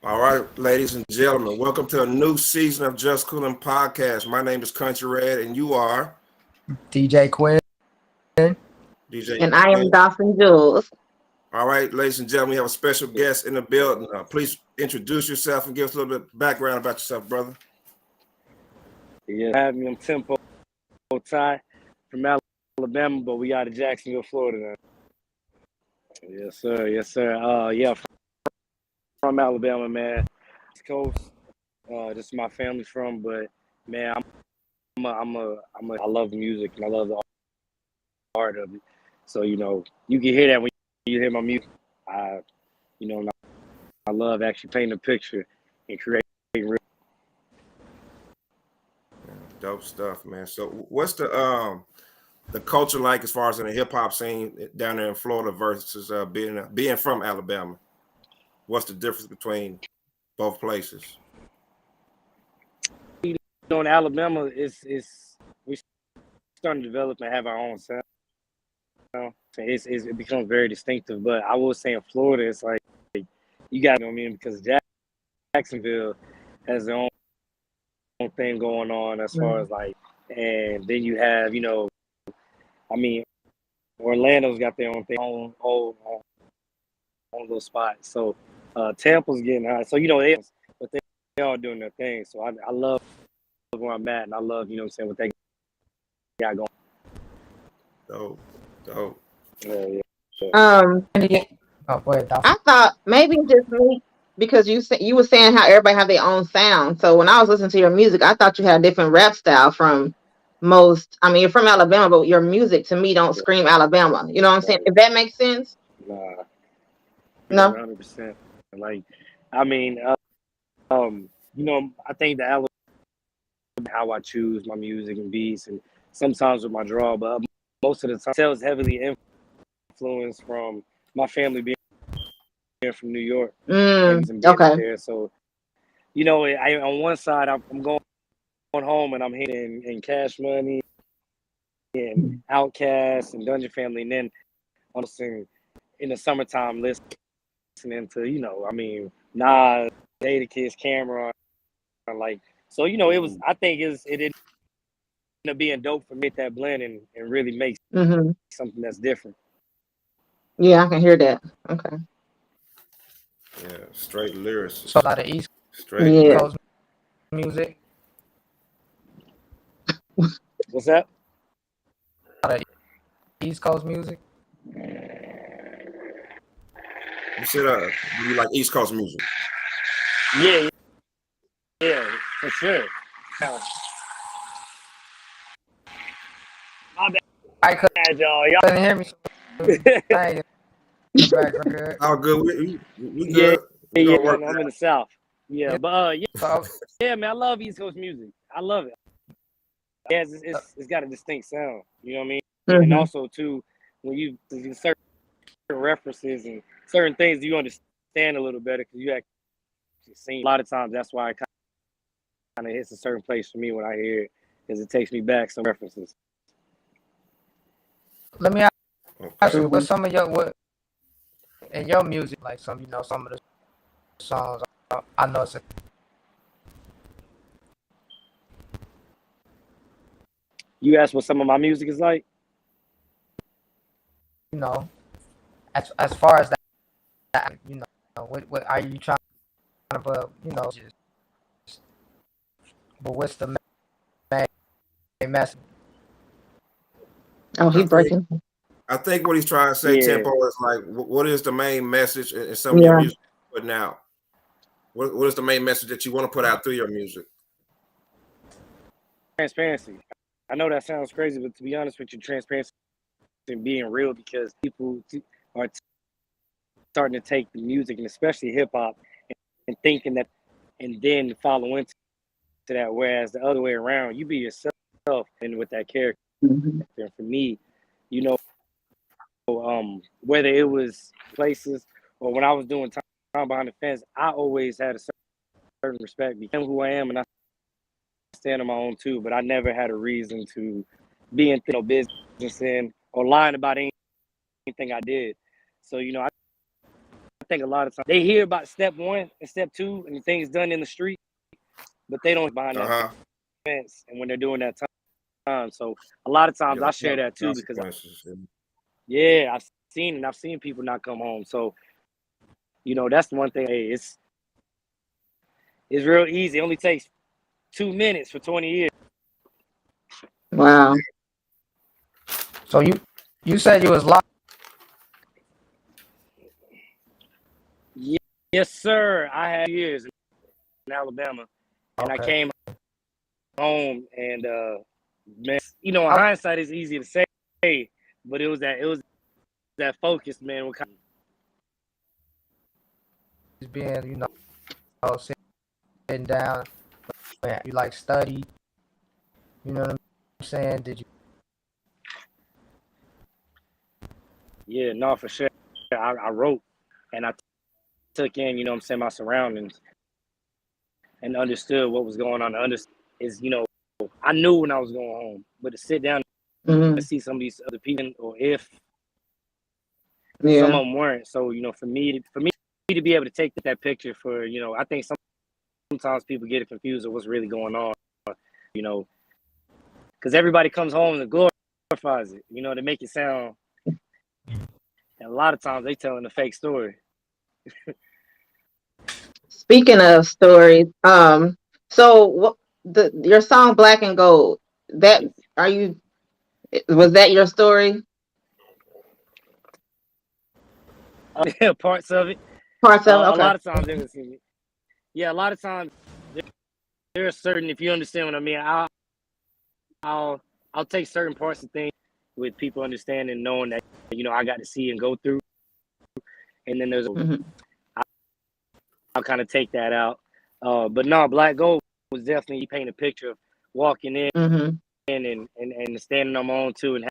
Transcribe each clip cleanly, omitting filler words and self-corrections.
All right, ladies and gentlemen, welcome to a new season of Just Cooling Podcast. My name is Country Red, and you are DJ Quinn. DJ And I am Quinn. Dawson Jules. All right, ladies and gentlemen, we have a special guest in the building. Please introduce yourself and give us a little bit of background about yourself, brother. Yeah, have me. I'm Tempo Ty from Alabama, but we out of Jacksonville, Florida now. Yes, sir. Yes, sir. Yeah, from Alabama, man. East Coast. This is my family from, but man, I love music and I love the art of it. So you can hear that when you hear my music. And I love actually painting a picture and creating. Dope stuff, man. So, what's the culture like as far as in the hip hop scene down there in Florida versus being from Alabama? What's the difference between both places? In Alabama, we starting to develop and have our own sound. It becomes very distinctive. But I will say in Florida, it's like you got, because Jacksonville has their own thing going on as far as and then you have, Orlando's got their own thing, own little spot. So Tampa's getting high. So but they all doing their thing. So I love where I'm at, and I love what they got going. Dope. Yeah. Um, Oh, go ahead, Dawson. I thought maybe just me because you were saying how everybody have their own sound. So when I was listening to your music, I thought you had a different rap style from most. I mean, you're from Alabama, but your music to me don't scream Alabama. You know what I'm saying? If that makes sense. Nah, No. 100%. I mean, I think the Alabama how I choose my music and beats, and sometimes with my draw, but most of the time, it's heavily influenced from my family being from New York and being Okay. there. So, on one side, I'm going home and I'm hitting in Cash Money and Outkast and Dungeon Family, and then I'm listening in the summertime listening to, Nas, Data Kids, Camera, so it was. I think it ended up being dope for me that blend and really make something that's different. Yeah, I can hear that. Okay. Yeah, straight lyrics. So a lot of East Yeah. Coast music. What's that? A lot of East Coast music. You said you like East Coast music. Yeah, for sure. My I bad, y'all. couldn't hear me. Dang, back good. Oh, good. We Yeah, good. We gonna work. I'm in the South. Yeah, but So, yeah, man, I love East Coast music. I love it. Yeah, it's got a distinct sound. You know what I mean? And also too, when you certain references and certain things, you understand a little better because you actually seen. A lot of times, that's why it kind of hits a certain place for me when I hear it, because it takes me back some references. let me ask you, what's some of your in your music, like some of the songs? I know it's You asked what some of my music is like? as far as that, what are you trying to, just, but what's the main message? Oh, he breaking. I think what he's trying to say, Yeah. Tempo, is like, what is the main message in some of your music you're putting out? What is the main message that you want to put out through your music? Transparency. I know that sounds crazy, but to be honest with you, transparency and being real, because people are starting to take the music, and especially hip hop, and thinking that, and then follow into that. Whereas the other way around, you be yourself and with that character. And for me, whether it was places or when I was doing time behind the fence, I always had a certain respect because who I am, and I stand on my own too. But I never had a reason to be in business in or lying about anything I did. So I think a lot of times they hear about step 1 and step 2 and things done in the street, but they don't behind that fence and when they're doing that time. So a lot of times I share that too because I've seen people not come home. So that's the one thing. Hey, it's real easy. It only takes 2 minutes for 20 years. Wow. So you said you was locked. Yes, sir. I had years in Alabama, and I came home, and man, in hindsight, it's easy to say, but it was that focus, man. Being, sitting down, you like study. You know what I'm saying? Did you? Yeah, no, for sure. I wrote, and I took in, my surroundings, and understood what was going on. I knew when I was going home, but to sit down and see some of these other people, or if some of them weren't. So for me to be able to take that picture for, I think sometimes people get it confused of what's really going on, because everybody comes home and glorifies it, to make it sound. And a lot of times they telling a fake story. Speaking of stories, so what your song "Black and Gold"? Was that your story? Parts of it. Parts of it. Okay. A lot of times they would see me. Yeah, a lot of times there's certain. If you understand what I mean, I'll take certain parts of things with people understanding, knowing that I got to see and go through, and then there's I'll kind of take that out. But no, Black Gold was definitely painting a picture of walking in and standing on my own too, and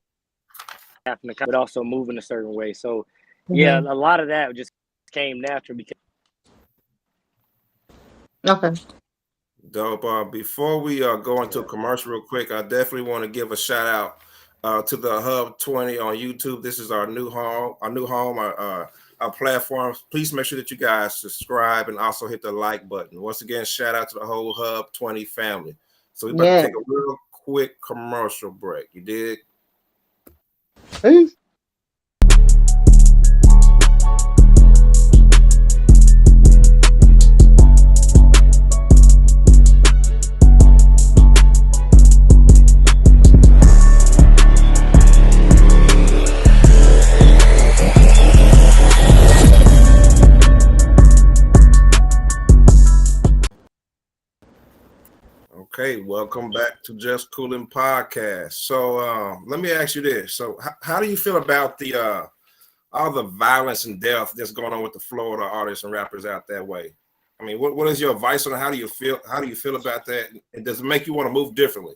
having to, but also moving a certain way. So yeah, a lot of that just came natural because. Okay. Dope. Before we go into a commercial real quick, I definitely want to give a shout out to the Hub 20 on YouTube. This is our new home, our platforms. Please make sure that you guys subscribe and also hit the like button. Once again, shout out to the whole Hub 20 family. So we're about to take a real quick commercial break. You dig? Peace. Okay, welcome back to Just Cooling Podcast. So let me ask you this. So how do you feel about the all the violence and death that's going on with the Florida artists and rappers out that way? I mean, what is your advice on how do you feel about that? And does it make you want to move differently?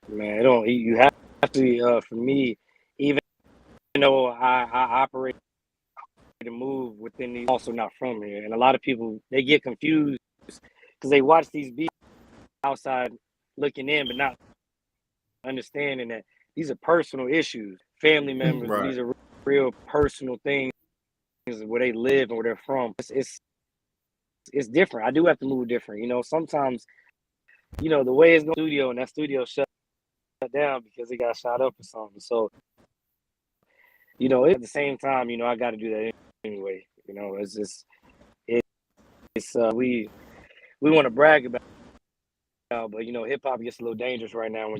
Man, you have to for me, even though I operate and move within these, also not from here. And a lot of people, they get confused because they watch these beats outside looking in, but not understanding that these are personal issues, family members. Right. These are real personal things where they live and where they're from. It's different. I do have to move different. Sometimes, the way it's going to studio and that studio shut down because it got shot up or something. So, at the same time, I got to do that anyway. It's just, we want to brag about it, but hip hop gets a little dangerous right now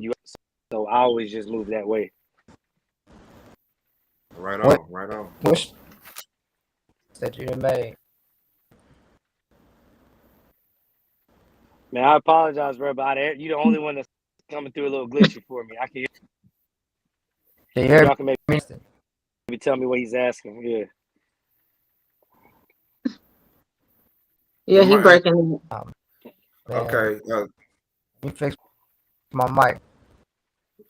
so I always just move that way. Right on. What that you made? Man, I apologize, bro, but you're the only one that's coming through a little glitchy for me. I can hear. Y'all can maybe tell me what he's asking. Yeah. Yeah, he breaking. Okay. You fix my mic.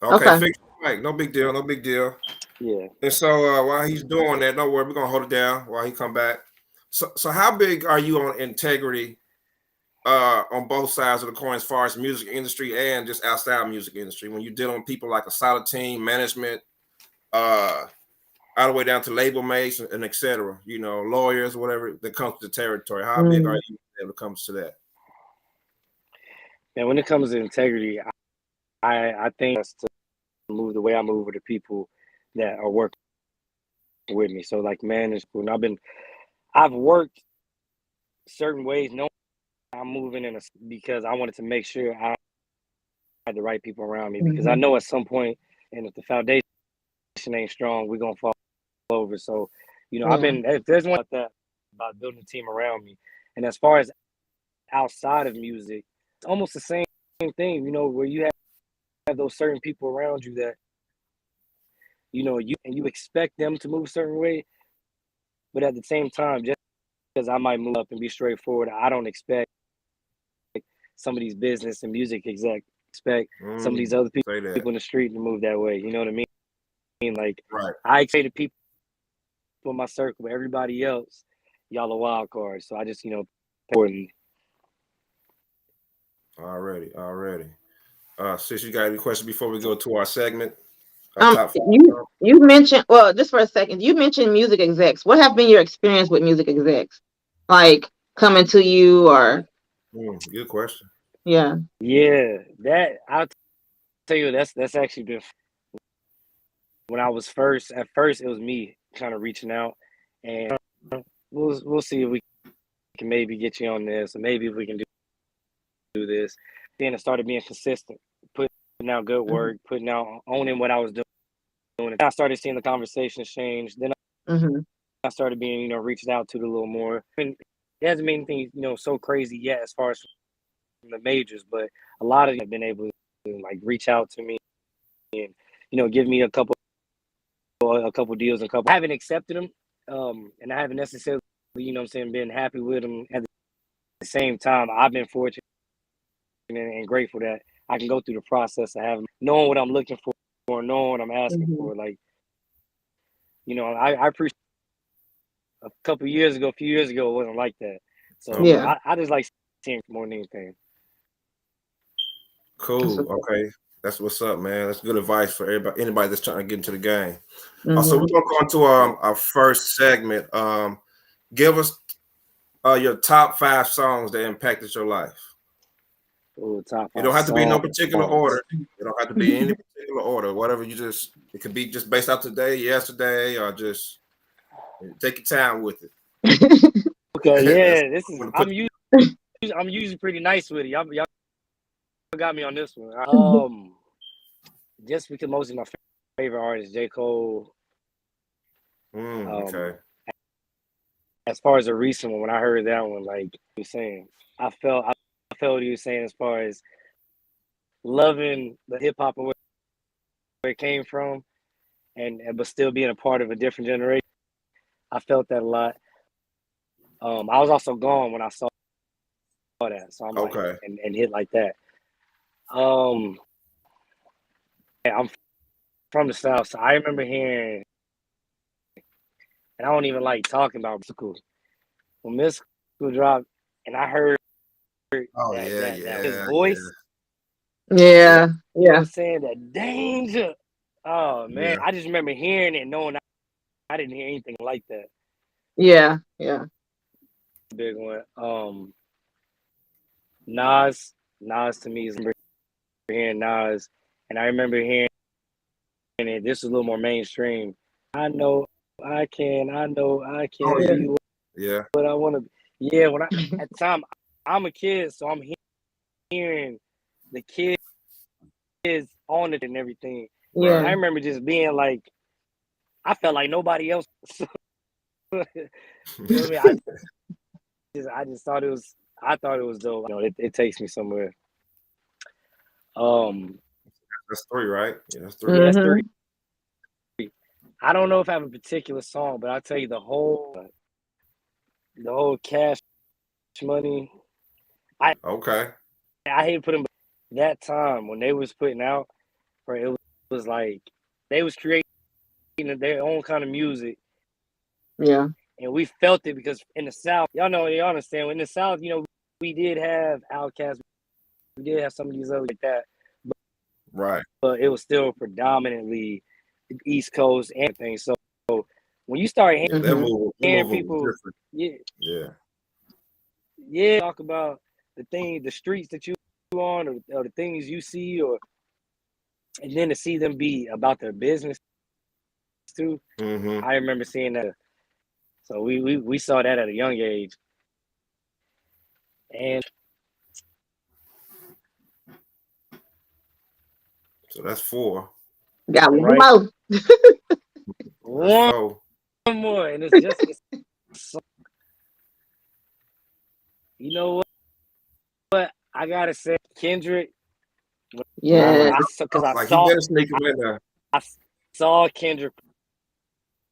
Okay, fix the mic. No big deal. Yeah. And so while he's doing that, don't worry, we're gonna hold it down while he come back. So how big are you on integrity on both sides of the coin as far as music industry and just outside music industry when you're dealing with people like a solid team, management, all the way down to label mates and etc. You know, lawyers, whatever that comes to the territory. How big are you when it comes to that? And when it comes to integrity, I think that's to move the way I move with the people that are working with me. So like management, I've worked certain ways, knowing I'm moving because I wanted to make sure I had the right people around me, because I know at some point, and if the foundation ain't strong, we're gonna fall over. So, you know, if there's one about building a team around me. And as far as outside of music, it's almost the same thing, you know, where you have those certain people around you that, you know, you expect them to move a certain way, but at the same time, just because I might move up and be straightforward, I don't expect some of these business and music execs expect some of these other people in the street to move that way. You know what I mean? Like, I expect the people in my circle, but everybody else, y'all are wild cards. So I just, you know, important. Already. Sis, you got any questions before we go to our segment? You mentioned, well, just for a second, you mentioned music execs. What have been your experience with music execs? Like coming to you or? Good question. Yeah. That I'll tell you, that's actually been when I was at first it was me kind of reaching out, and we'll see if we can maybe get you on this, or maybe if we can do this. Then it started being consistent, putting out good work, owning what I was doing. And I started seeing the conversations change. Then I started being, you know, reached out to a little more. And it hasn't been anything, you know, so crazy yet as far as the majors, but a lot of them have been able to like reach out to me and, you know, give me a couple deals, I haven't accepted them, and I haven't necessarily, you know what I'm saying, been happy with them. At the same time, I've been fortunate and grateful that I can go through the process of knowing what I'm looking for, knowing what I'm asking for. Like, you know, I appreciate a few years ago, it wasn't like that. So I just like seeing more than anything. Cool. Okay. That's what's up, man. That's good advice for anybody that's trying to get into the game. So we're gonna go into our first segment. Give us your top 5 songs that impacted your life. Ooh, top 5 it don't have to be no particular order. It don't have to be any particular order. Whatever it could be just based off today, yesterday, or just take your time with it. Okay, yeah, I'm usually pretty nice with it. Y'all got me on this one. Just because most of my favorite artists, J. Cole. Okay. As far as a recent one, when I heard that one, like you were saying, I felt what you were saying as far as loving the hip hop and where it came from, but still being a part of a different generation. I felt that a lot. I was also gone when I saw that, so I'm like, and hit like that. I'm from the South, so I remember hearing, and I don't even like talking about Mystical. When Mystical dropped, and I heard his voice. Yeah. You know what I'm saying? That danger. Oh man, I just remember hearing it, knowing I didn't hear anything like that. Yeah. Big one. Nas to me is hearing Nas, and I remember hearing it. This was a little more mainstream. I know I can be what I want to. Yeah, when at the time I'm a kid, so I'm hearing the kids on it and everything. Yeah. And I remember just being like, I felt like nobody else. You know what I mean? I just thought it was. I thought it was dope. You know, it takes me somewhere. That's 3, right? Yeah, that's 3. Yeah, that's 3. I don't know if I have a particular song, but I'll tell you the whole Cash Money. I hate putting that time when they was putting out, where it was like they was creating their own kind of music. Yeah. And we felt it because in the South, y'all understand, in the South, you know, we did have Outkast, we did have some of these other like that. But it was still predominantly East Coast and things. So when you start Yeah, that movie hearing was people, different. yeah, Yeah. talk about the streets that you on, or the things you see, and then to see them be about their business too. Mm-hmm. I remember seeing that. So we saw that at a young age, and So that's 4. Got one right, more. That's one 4. more, and it's so, you know what I gotta say, Kendrick. Yeah. Because I Like, you better sneak him in there. I saw Kendrick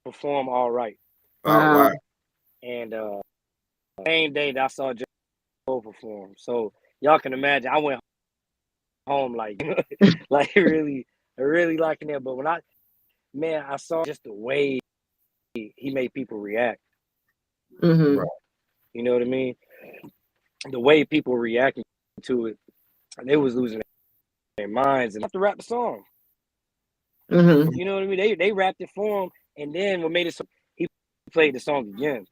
perform all right, Oh, Wow. wow. and same day that I saw J. Cole perform. So y'all can imagine, I went home like like really liking it. But when I saw just the way he made people react. Mm-hmm. Right. You know what I mean? The way people reacting to it, they was losing their minds and have to rap the song. Mm-hmm. You know what I mean? They rapped it for him, and then what made it so he played the song again,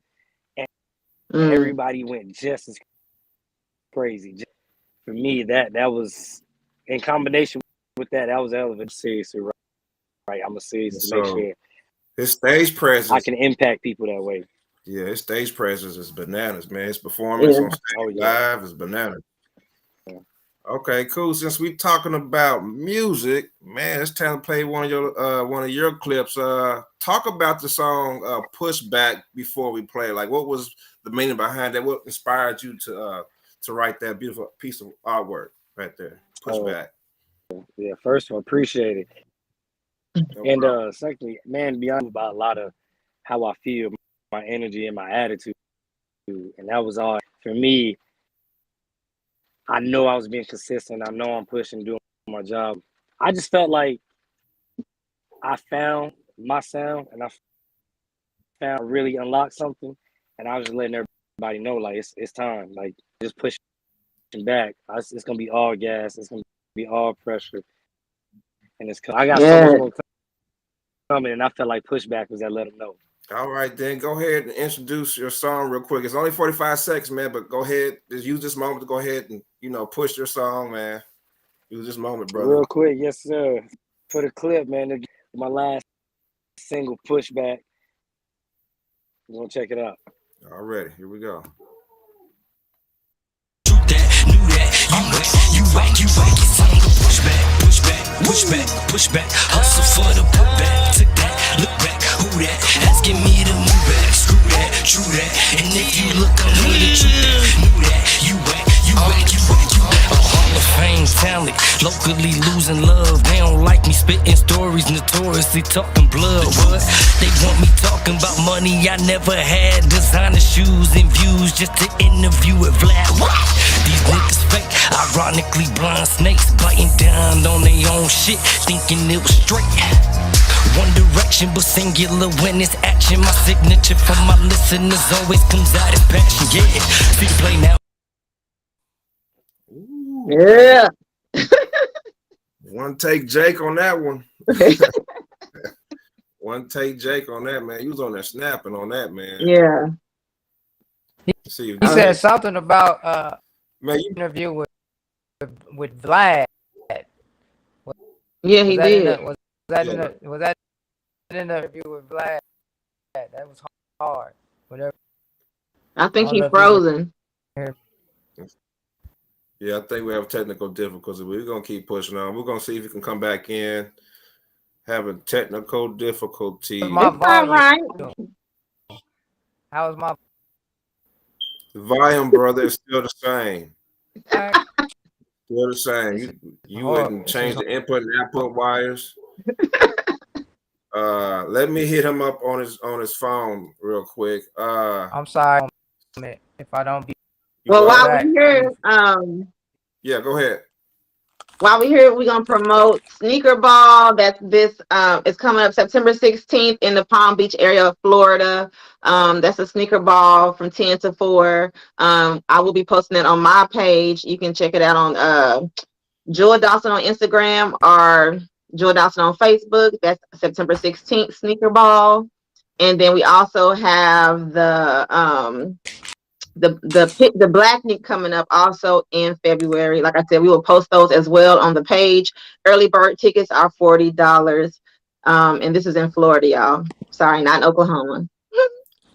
and everybody went just as crazy. Just, for me, that was in combination with that was relevant. Seriously, right? I'm a serious to make sure his stage presence, I can impact people that way. Yeah, his stage presence is bananas, man. His performance on stage live is bananas. Yeah. Okay, cool. Since we're talking about music, man, it's time to play one of your clips. Talk about the song "Pushback" before we play. Like, what was the meaning behind that? What inspired you to write that beautiful piece of artwork right there? Pushback. Yeah, first of all, appreciate it. No and problem. secondly, man, beyond about a lot of how I feel, my energy and my attitude, and that was all for me. I know I was being consistent. I know I'm pushing, doing my job. I just felt like I found my sound, and I found really unlocked something, and I was just letting everybody know, like, it's time, like, just pushing back. It's gonna be all gas. It's gonna be all pressure, and I got so much more coming, and I felt like Pushback was that let them know. All right, then go ahead and introduce your song real quick. It's only 45 seconds, man, but go ahead. Just use this moment to go ahead and, push your song, man. Use this moment, brother. Real quick, yes, sir. For the clip, man, my last single, Pushback. We're going to check it out. All right, here we go. Pushback, hustle for the putback. Took that, look back, who that? Asking me to move back, screw that, true that. And if you look, I'm with the truth. Knew that, you whack. A Hall of Fame talent, locally losing love. They don't like me spitting stories, notoriously talking blood. What? They want me talking about money I never had, designer shoes and views just to interview with Vlad. What? These niggas fake, ironically blind snakes, biting down on their own shit, thinking it was straight. One direction but singular when it's action. My signature for my listeners always comes out as passion. Yeah, see the play now. Ooh. Yeah. One take Jake on that one. One take Jake on that, man. He was on there snapping on that, man. Yeah. See, he said something about man, interview with Vlad. Yeah, he did. Was that in the interview with Vlad? That was hard. Whatever. I think he's frozen. Yeah, I think we have technical difficulties. We're gonna keep pushing on. We're gonna see if we can come back in. Having technical difficulties. My It's all right. How was my volume, brother? Is still the same. Still the same. You wouldn't change the input and output wires. Let me hit him up on his phone real quick. I'm sorry if I don't be. Well, while we're here, yeah, go ahead. While we're here, we're gonna promote Sneaker Ball. That's it's coming up September 16th in the Palm Beach area of Florida. That's a Sneaker Ball from 10 to 4. I will be posting it on my page. You can check it out on Jewel Dawson on Instagram or Jewel Dawson on Facebook. That's September 16th, Sneaker Ball. And then we also have the Black Nick coming up also in February. Like I said, we will post those as well on the page. Early bird tickets are $40. And this is in Florida, y'all. Sorry, not in Oklahoma.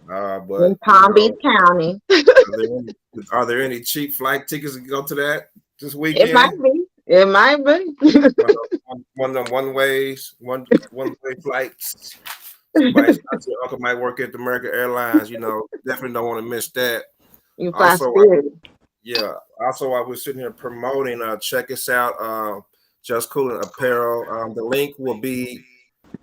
But In Palm Beach County. are there any cheap flight tickets to go to that this It weekend? might be. It might be. one of them one way flights. Somebody's uncle might work at the American Airlines. Definitely don't want to miss that. You fly Spirit. Also, I was sitting here promoting. Check us out. Just Cooling Apparel. The link will be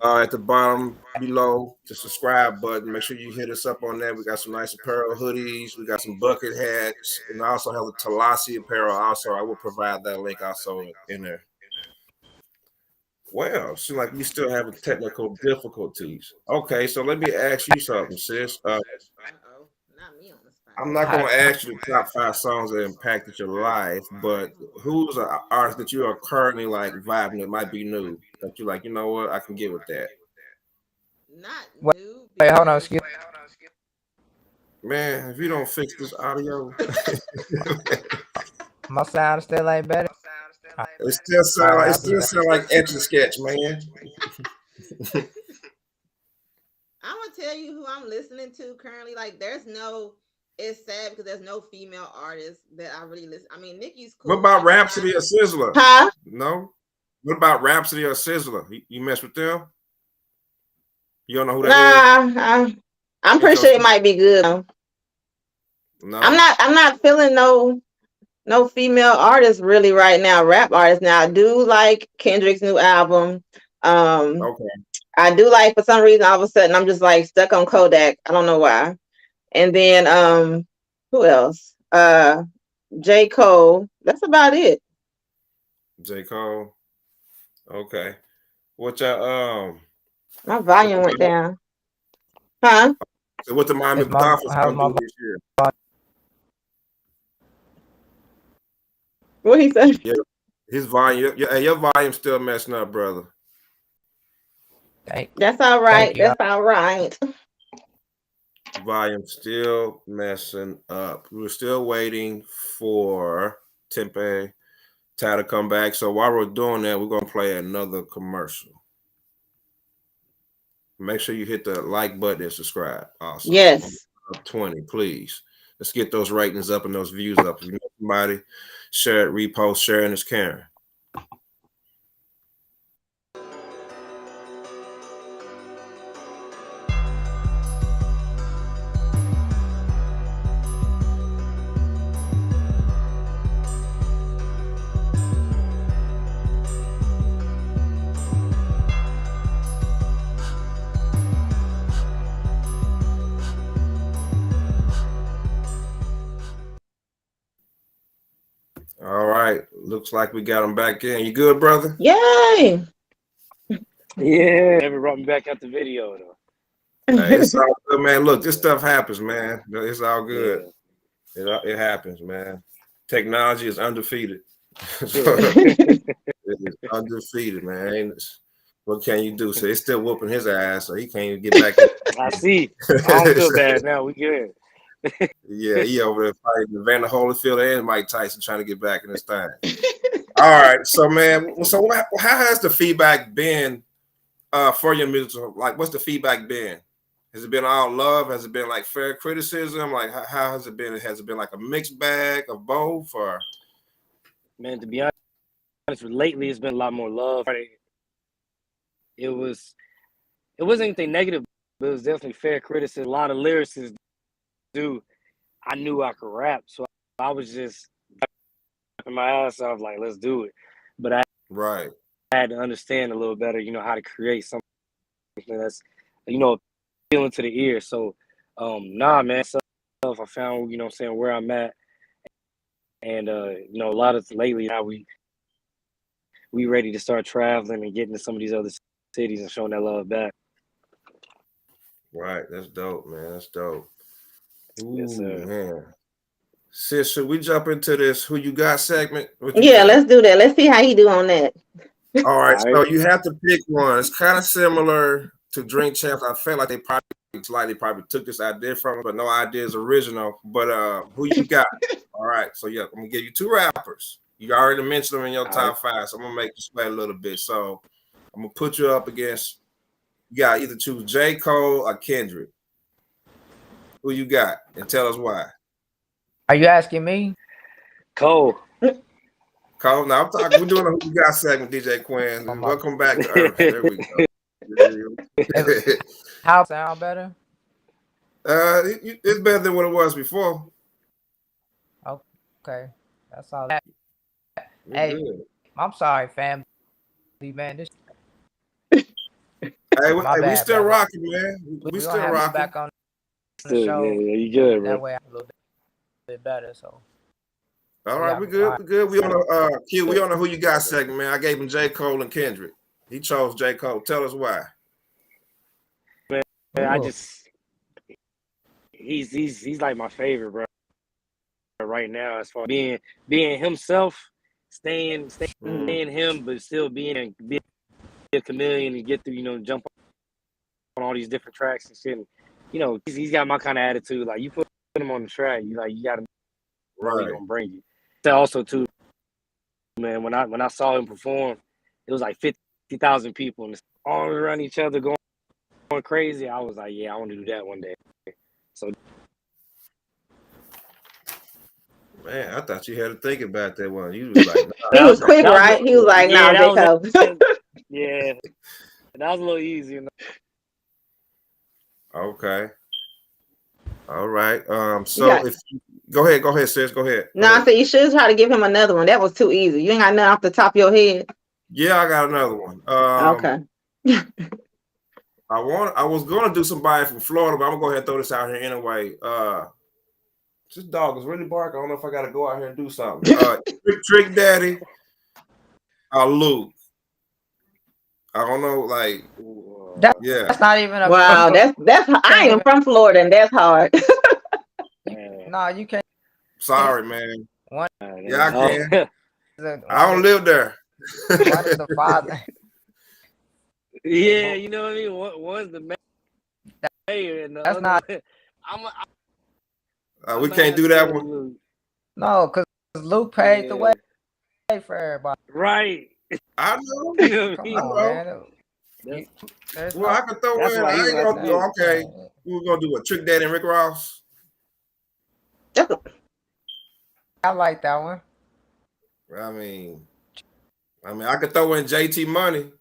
at the bottom below, the subscribe button. Make sure you hit us up on that. We got some nice apparel, hoodies. We got some bucket hats, and I also have the Talasi apparel. Also, I will provide that link also in there. Well, seems like we still having technical difficulties. Okay, so let me ask you something, sis. Not me on the spot. I'm not going to ask you the top 5 songs that impacted your life, but who's an artist that you are currently like vibing that might be new that you like? You know what? I can get with that. Not new. Wait, hold on, excuse. Man, if you don't fix this audio, My sound still ain't better. it still sound like Etch a Sketch, man. I'm gonna tell you who I'm listening to currently. Like, it's sad because there's no female artists that I really listen. I mean, Nicki's cool. What about Rhapsody or Sizzler? Huh? No. What about Rhapsody or Sizzler? You mess with them? You don't know who that is? Nah, I'm pretty sure it might be good. No. I'm not feeling no female artists really right now. Rap artists now. I do like Kendrick's new album. Okay. I do like, for some reason, all of a sudden I'm just like stuck on Kodak. I don't know why. And then who else? J. Cole. That's about it. J. Cole. Okay. What y'all My volume went down. Huh? So what the Miami Dolphins gonna do this year? What he said? Yeah, his volume. Your volume's still messing up, brother. That's all right. That's all right. Volume still messing up. We're still waiting for T3MPO to come back. So while we're doing that, we're gonna play another commercial. Make sure you hit the like button and subscribe. Also, yes, up 20, please. Let's get those ratings up and those views up. If you know somebody, share it, repost, sharing is caring. All right. Looks like we got him back in. You good, brother? Yay. Yeah. Never brought me back out the video, though. Hey, it's all good, man. Look, this stuff happens, man. It's all good. Yeah. It happens, man. Technology is undefeated. It is undefeated, man. What can you do? So it's still whooping his ass, so he can't even get back in. I see. I don't feel bad now. We good. Yeah, he over there fighting Evander Holyfield and Mike Tyson trying to get back in this thing. All right, so man, so how has the feedback been for your music? Like, what's the feedback been? Has it been all love? Has it been like fair criticism? Like, how has it been? Has it been like a mixed bag of both? Or man, to be honest, lately it's been a lot more love. It wasn't anything negative, but it was definitely fair criticism. A lot of lyricists I knew I could rap, so I was just rapping my ass off like, let's do it. But I had to understand a little better, how to create something that's, appealing to the ear. So, man, stuff I found, where I'm at. And, a lot of lately now we ready to start traveling and getting to some of these other cities and showing that love back. Right. That's dope, man. That's dope. Ooh, yes, sir. Man. Sis, should we jump into this Who You Got segment? Yeah, let's do that. Let's see how he do on that. All right, so you have to pick one. It's kind of similar to Drink Champs, I felt like they probably took this idea from it, but no idea is original. But who you got? All right, so yeah, I'm gonna give you 2 rappers. You already mentioned them in your top 5, so I'm gonna make you sweat a little bit. So I'm gonna put you up against. You got either choose J. Cole or Kendrick. Who you got? And tell us why. Are you asking me? Cole. Cole, now I'm talking. We're doing a Who You Got segment, DJ Quinn. Welcome back to Earth. There we go. How sound better? It's better than what it was before. Okay, that's all. Hey, good. I'm sorry, family, man. This. Hey, we still rocking, man. We still rocking. Back on the show. Yeah, you good, bro. That way I'm a little bit better. So. All right, we good. We good. We on the Q. We on the Who You Got segment, man. I gave him J. Cole and Kendrick. He chose J. Cole. Tell us why. Man, he's like my favorite, bro. Right now, as far as being himself, staying him, but still being a chameleon and get through, jump on all these different tracks and shit. And, he's got my kind of attitude. Like, you put him on the track, you got to know where he's gonna bring you. Also, too, man, when I saw him perform, it was like 50,000 people and all around each other going crazy. I was like, yeah, I want to do that one day. So, man, I thought you had to think about that one. You was like, nah. He was quick, right? He was like, nah, Jacob. Yeah, that was a little easier. Okay. All right. So go ahead, sis. Go ahead. No, I said you should try to give him another one. That was too easy. You ain't got nothing off the top of your head. Yeah, I got another one. Okay. I was gonna do somebody from Florida, but I'm gonna go ahead and throw this out here anyway. This dog is really barking. I don't know if I gotta go out here and do something. Trick Daddy, Luke. I don't know, like, that's not even a wow. That's I am from Florida, and that's hard. No, you can't. Sorry, man. Yeah, I can. I don't live there. What is the father? Yeah, you know what I mean. One's the mayor, and that's not. We can't do that one. No, because Luke paid the way for everybody. Right. I know. Come on, man. Well, I can throw in. I ain't gonna do. Okay, we're gonna do a Trick Daddy and Rick Ross. I like that one. I mean, I could throw in JT Money.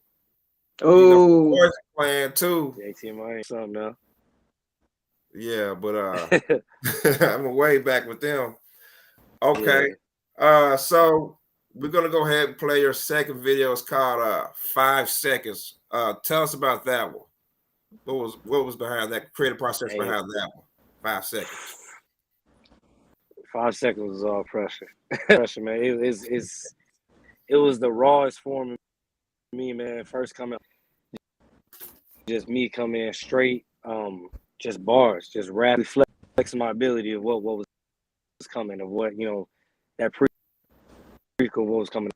Oh, playing too. JT Money, something else. Yeah, but I'm way back with them. Okay, so we're gonna go ahead and play your second video. It's called 5 Seconds. Tell us about that one. What was behind that creative process behind that one? 5 seconds. 5 seconds was all pressure. Pressure, man. It was the rawest form of me, man. First coming, just me coming in straight, just bars, just rap, flexing my ability of what was coming, of what that prequel what was coming.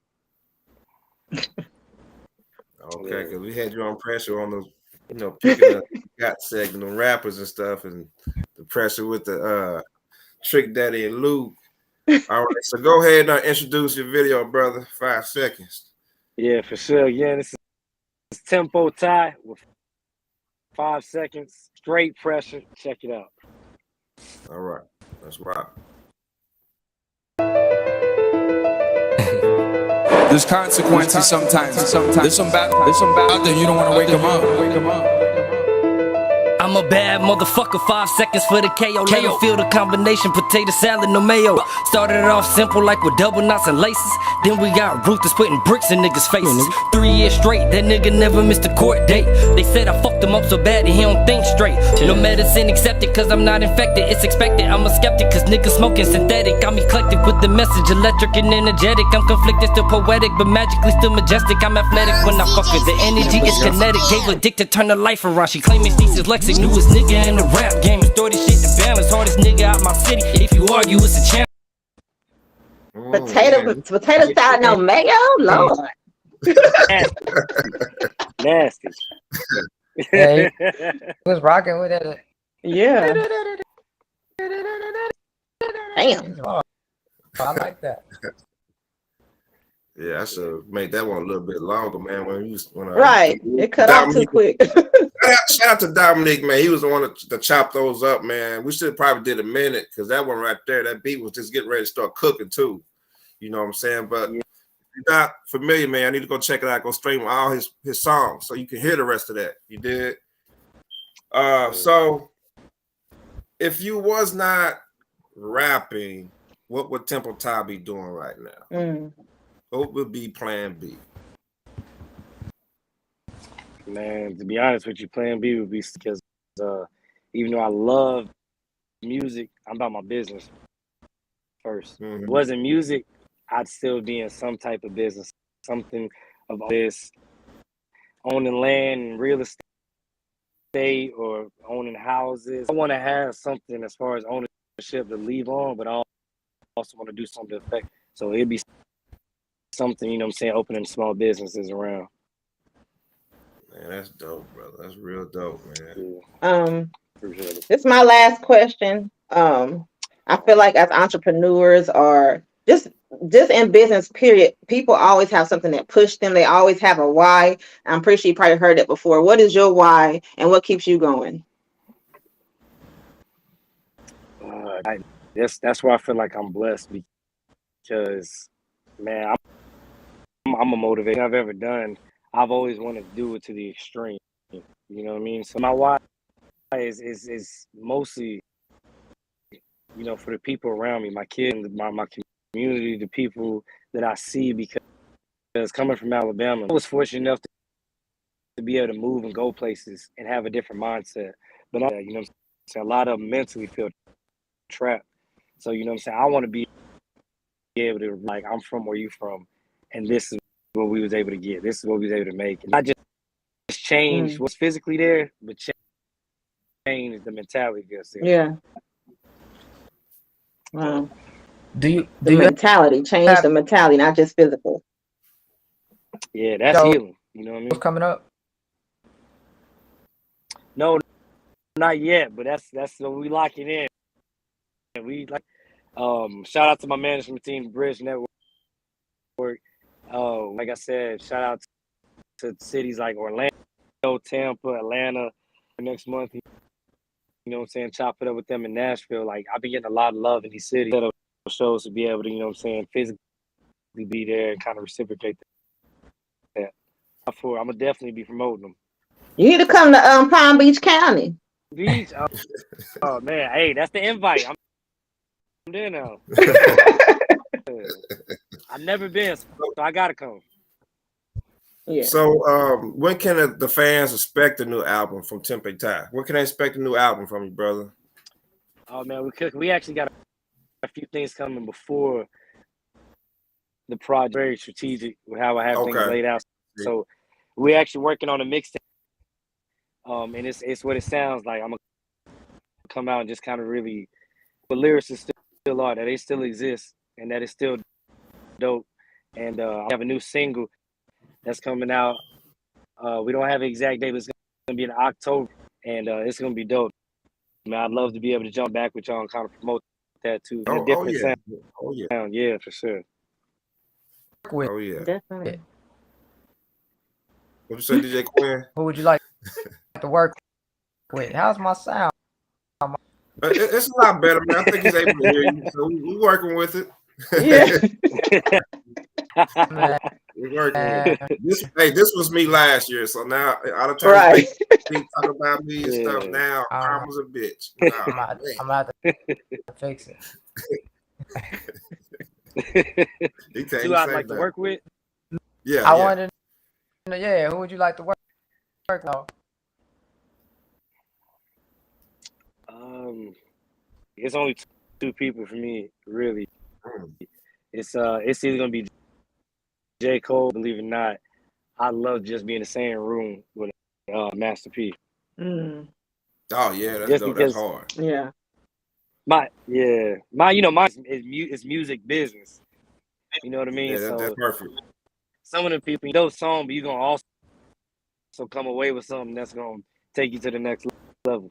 Okay, because we had you on pressure on the picking up got segment on rappers and stuff, and the pressure with the Trick Daddy and Luke. All right, so go ahead and introduce your video, brother. 5 seconds. Yeah, for sure. Yeah, this is Tempo Tie with 5 seconds, straight pressure. Check it out. All right, let's rock. There's consequences sometimes. There's some bad out there. You don't want to wake them up. I'm a bad motherfucker, 5 seconds for the KO. Let him feel the combination, potato salad, no mayo. Started it off simple like with double knots and laces. Then we got Ruthless putting bricks in niggas' faces. 3 years straight, that nigga never missed a court date. They said I fucked him up so bad that he don't think straight. No medicine accepted cause I'm not infected, it's expected. I'm a skeptic cause niggas smoking synthetic. I'm eclectic with the message, electric and energetic. I'm conflicted, still poetic, but magically still majestic. I'm athletic when I fuck her. The energy is kinetic. Gave a dick to turn her life around. She claiming she's dyslexic. Newest nigga in the rap game. Throw this shit to balance. Hardest nigga out my city. If you argue, it's a challenge. Potato salad, no mayo, Lord. Nasty. Yeah, he was rocking with it. Yeah. Damn. Oh, I like that. Yeah, I should make that one a little bit longer, man. Right. It cut off too quick. Shout out to Dominic, man. He was the one to chop those up, man. We should probably did a minute because that one right there, that beat was just getting ready to start cooking too. You know what I'm saying? But if you're not familiar, man, I need to go check it out. Go stream all his songs so you can hear the rest of that. You did. So if you was not rapping, what would Temple Ty be doing right now? What would be plan B? Man, to be honest with you, plan B would be because even though I love music, I'm about my business first. If it wasn't music, I'd still be in some type of business, something of this, owning land and real estate or owning houses. I want to have something as far as ownership to leave on, but I also want to do something to affect. So it'd be something, you know what I'm saying, opening small businesses around. Man, that's dope, brother. That's real dope, man. This is my last question. I feel like as entrepreneurs or just in business, period, people always have something that pushed them. They always have a why. I'm pretty sure you probably heard it before. What is your why and what keeps you going? That's why I feel like I'm blessed because, man, I'm a motivator. I've ever done. I've always wanted to do it to the extreme. You know what I mean? So my why is mostly, you know, for the people around me, my kids, my community, the people that I see, because coming from Alabama, I was fortunate enough to be able to move and go places and have a different mindset. But, you know what I'm saying, a lot of them mentally feel trapped. So, you know what I'm saying, I want to be able to, like, I'm from where you from, and this is what we was able to get. This is what we was able to make. And not just change what's physically there, but change the mentality that's there. Yeah. Wow. The mentality, change the mentality, not just physical. Yeah, that's healing. You know what I mean? What's coming up? No, not yet, but that's what we locking in. And we like shout out to my management team, Bridge Network. Like I said, shout out to cities like Orlando, Tampa, Atlanta next month. You know what I'm saying? Chop it up with them in Nashville. Like, I've been getting a lot of love in these cities. Shows to be able to, you know what I'm saying, physically be there and kind of reciprocate that. I'm gonna definitely be promoting them. You need to come to Palm Beach County. Beach? Oh man, hey, that's the invite. I'm there now. I've never been, so I gotta come. Yeah. So, when can the fans expect a new album from Temple Ty? When can they expect a new album from you, brother? Oh man, we actually got a few things coming before the project. Very strategic with how I have things laid out. So we're actually working on a mixtape. And it's what it sounds like. I'm gonna come out and just kind of really, but lyricists still are, that they still exist and that it's still dope. And I have a new single that's coming out. We don't have an exact date, but it's gonna be in October, and it's gonna be dope. I mean, I'd love to be able to jump back with y'all and kind of promote that too. A different sound. Oh yeah. Yeah, for sure. Oh yeah. Definitely. What you say, DJ Quinn? Who would you like to work with? How's my sound? It's a lot better, man. I think he's able to hear you. So we're working with it. Yeah. We're working with it. This was me last year, so now out of time they talk about me and stuff. Now I was a bitch. I'm out to fix it. Who I'd like to work with? Yeah, I wanted to know, who would you like to work with? It's only two people for me, really. It's either gonna be J. Cole, believe it or not. I love just being in the same room with Master P. Oh yeah, that's just dope. Because, that's hard. Yeah. Mine is music business. You know what I mean? Yeah, that's perfect. Some of the people, you know, song, but you're gonna also also come away with something that's gonna take you to the next level.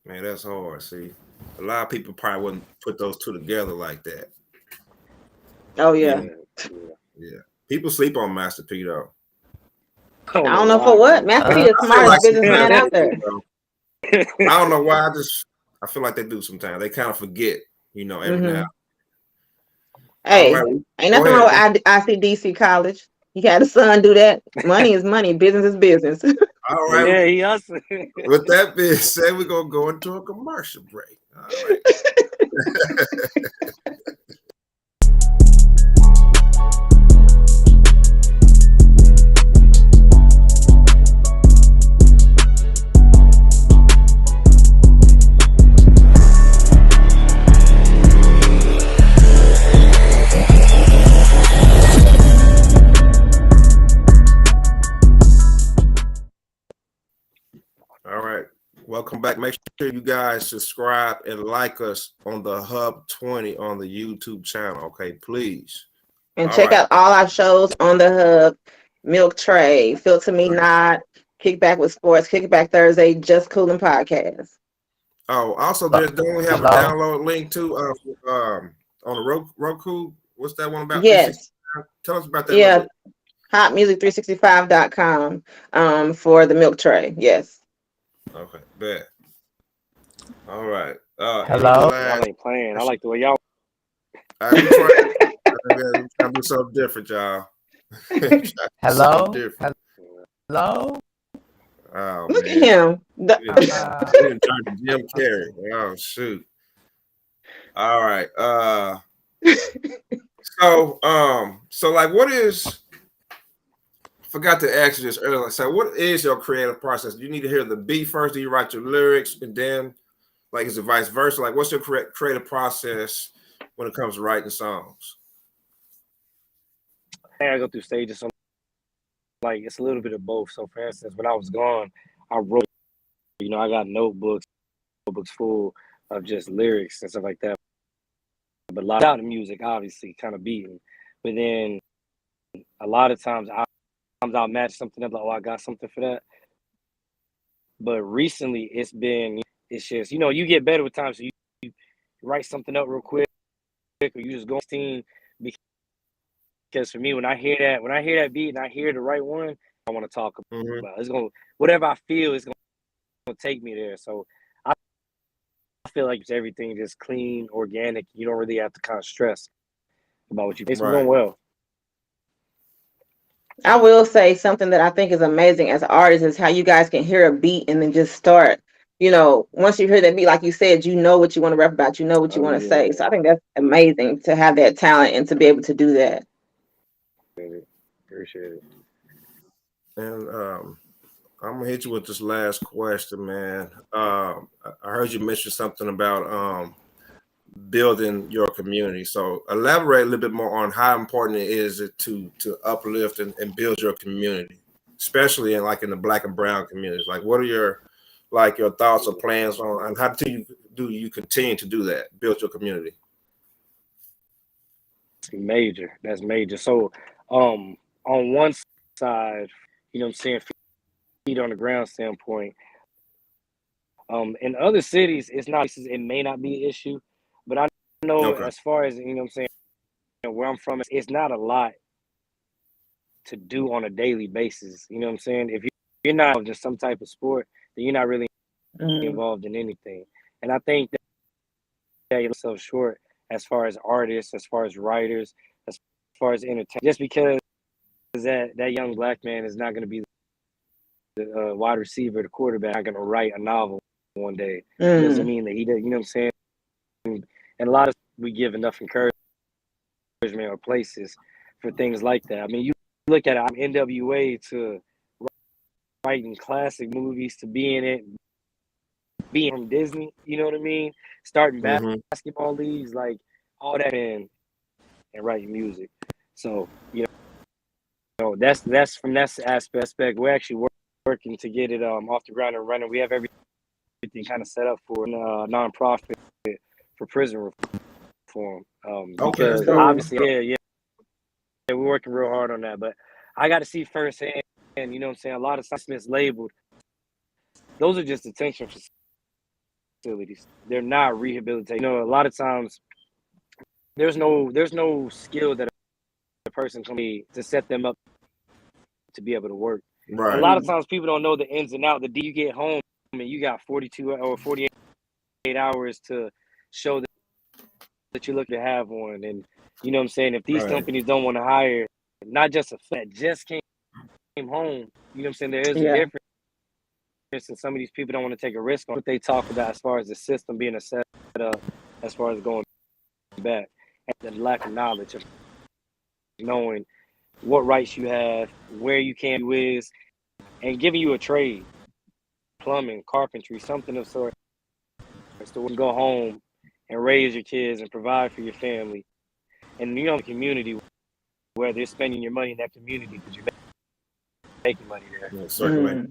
Man, that's hard. See, a lot of people probably wouldn't put those two together like that. Oh yeah. Yeah. People sleep on Master P though. I don't know for what. Master P is the smartest businessman out there. I don't know why. I feel like they do sometimes. They kind of forget, every now. Hey, right. Ain't nothing wrong with ICDC college. You had a son do that. Money is money. Business is business. All right. Yeah, he hustling. With that being said, we're going to go into a commercial break. All right. All right. Welcome back. Make sure you guys subscribe and like us on the Hub 20 on the YouTube channel. Okay, please. And check out all our shows on the Hub. MilkTray, Filter Me Not, Kickback with Sports, Kickback Thursday, Just Cooling Podcast. Oh, also, don't we have a download link too on the Roku? What's that one about? Yes. Tell us about that. Yeah, hotmusic365.com for the MilkTray. Yes. Okay, bet. All right. Hello. Y'all ain't playing. I like the way y'all. All right, we're trying to do something different, y'all. Hello. Oh, Look man. at him. Jim Carrey. Oh shoot. All right. So like, what is? Forgot to ask you this earlier. So, what is your creative process? Do you need to hear the beat first? Do you write your lyrics and then, like, is it vice versa? Like, what's your creative process when it comes to writing songs? I go through stages. So, like, it's a little bit of both. So, for instance, when I was gone, I wrote. I got notebooks full of just lyrics and stuff like that. But a lot of the music, obviously, kind of beating. But then, a lot of times, I'll match something up, like, oh, I got something for that. But recently, it's just, you get better with time. So you write something up real quick, or you just go steam. Because for me, when I hear that beat and I hear the right one, I want to talk about. It's whatever I feel is gonna take me there. So I feel like it's everything just clean, organic. You don't really have to kind of stress about what you. It's going well. I will say something that I think is amazing as an artist is how you guys can hear a beat and then just start. Once you hear that beat, like you said, you know what you want to rap about, you know what you want to say. So I think that's amazing to have that talent and to be able to do that. Appreciate it. And I'm gonna hit you with this last question, man. I heard you mention something about building your community. So elaborate a little bit more on how important it is to uplift and build your community, especially in the Black and brown communities. Like, what are your thoughts or plans on, and how do you continue to do that, build your community? Major. That's major. So on one side, feet on the ground standpoint, in other cities, it may not be an issue, but I know as far as, where I'm from, it's not a lot to do on a daily basis. You know what I'm saying? If you're not involved in some type of sport, then you're not really involved in anything. And I think that you're so short as far as artists, as far as writers, as far as entertainment, just because that young Black man is not going to be the wide receiver, the quarterback, not going to write a novel one day. It doesn't mean that he does, you know what I'm saying? And a lot of we give enough encouragement or places for things like that. I mean, you look at it, I'm NWA to writing classic movies to being from Disney, you know what I mean? Starting basketball leagues, like all that and writing music. So, that's from that aspect. We're actually working to get it off the ground and running. We have everything kind of set up for a nonprofit for prison reform. Because obviously, yeah, we're working real hard on that. But I got to see firsthand you know what I'm saying, a lot of times mislabeled. Those are just detention facilities. They're not rehabilitation. You know, a lot of times there's no skill that a person can be to set them up to be able to work. Right. A lot of times people don't know the ins and outs. The day you get home and you got 42 or 48 hours to show that you look to have one. And you know what I'm saying? If these companies don't want to hire, not just a that just came home, you know what I'm saying? There is a difference. And some of these people don't want to take a risk on what they talk about as far as the system being a setup, as far as going back, and the lack of knowledge of knowing what rights you have, where you can do is, and giving you a trade, plumbing, carpentry, something of sort, so you can go home and raise your kids and provide for your family, and you know the community where they're spending your money in that community because you're making money there. Yeah, circulating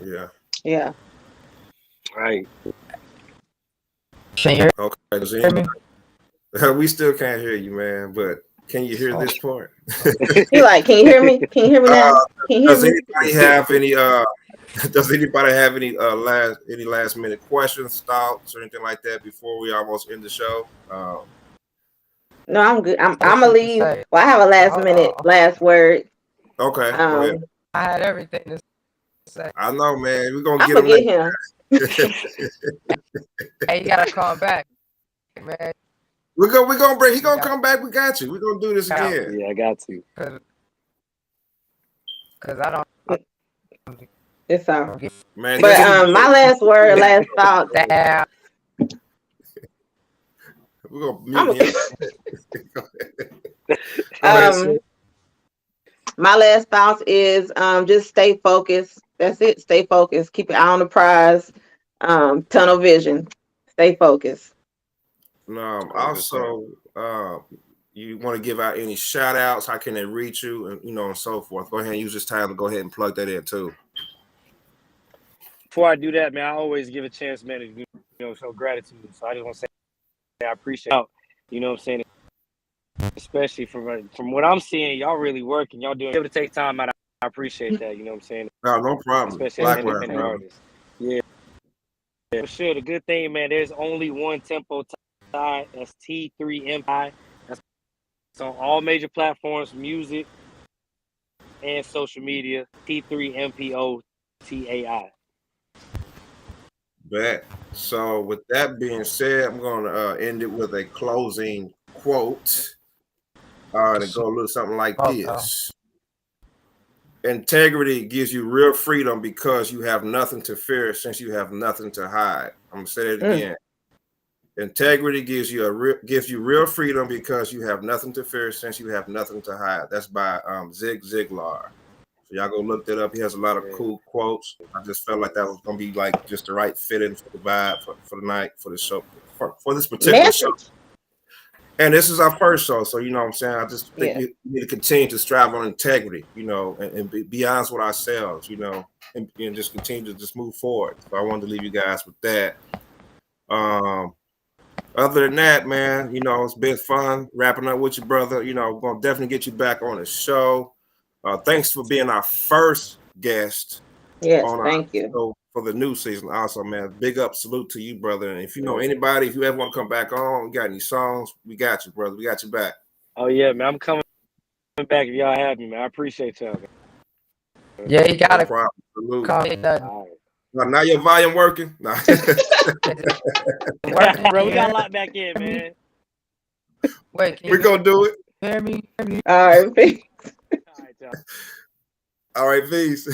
dollar. Yeah. Right. Can you Okay. Does hear me? We still can't hear you, man. But can you hear this part? He like, can you hear me? Can you hear me now? Can you hear Does me? anybody have any? Does anybody have any last minute questions, thoughts, or anything like that before we almost end the show? No, I'm good. I'm gonna leave. Well, I have a last word. Okay. Go ahead. I had everything to say. I know, man. We're gonna I get forget him. Hey, you gotta come back, man. We're gonna bring. He gonna come back. We got you. We're gonna do this again. Yeah, I got to. Cause I don't. It's all right. Man, but my last word, last thought. We're gonna mute him. My last thoughts is just stay focused. That's it. Stay focused. Keep your eye on the prize. Tunnel vision. Stay focused. Also, you want to give out any shout outs? How can they reach you? And and so forth. Go ahead and use this time to go ahead and plug that in too. Before I do that, man, I always give a chance, man, to show gratitude. So I just want to say I appreciate it. You know what I'm saying? Especially from what I'm seeing, y'all really working. Y'all doing able to take time out. I appreciate that. You know what I'm saying? No problem. Especially as an independent artist. Yeah. For sure. The good thing, man, there's only one tempo TAI. That's T3MPO. That's on all major platforms, music and social media. T3MPO TAI. Bet. So with that being said, I'm going to end it with a closing quote. To go a little something like this. Integrity gives you real freedom because you have nothing to fear since you have nothing to hide. I'm going to say that again. Integrity gives you real freedom because you have nothing to fear since you have nothing to hide. That's by Zig Ziglar. So y'all go look that up. He has a lot of cool quotes. I just felt like that was gonna be like just the right fitting for the vibe for the night, for the show, for this particular show. And this is our first show, so you know what I'm saying. I just think we need to continue to strive on integrity, and be honest with ourselves, and just continue to just move forward. So I wanted to leave you guys with that. Other than that, man, it's been fun wrapping up with you, brother. We're gonna definitely get you back on the show. Thanks for being our first guest. Yes, thank you. Show for the new season. Also, man, big up, salute to you, brother. And if you know anybody, if you ever want to come back on, you got any songs, we got you, brother. We got you back. Oh yeah, man, I'm coming back if y'all have me, man. I appreciate y'all. Yeah, you got it. Call me nothing. Now your volume working? No. Bro, we got a lot back in, man. Wait, we're gonna do it. Hear me? All right, peace. All right, peace.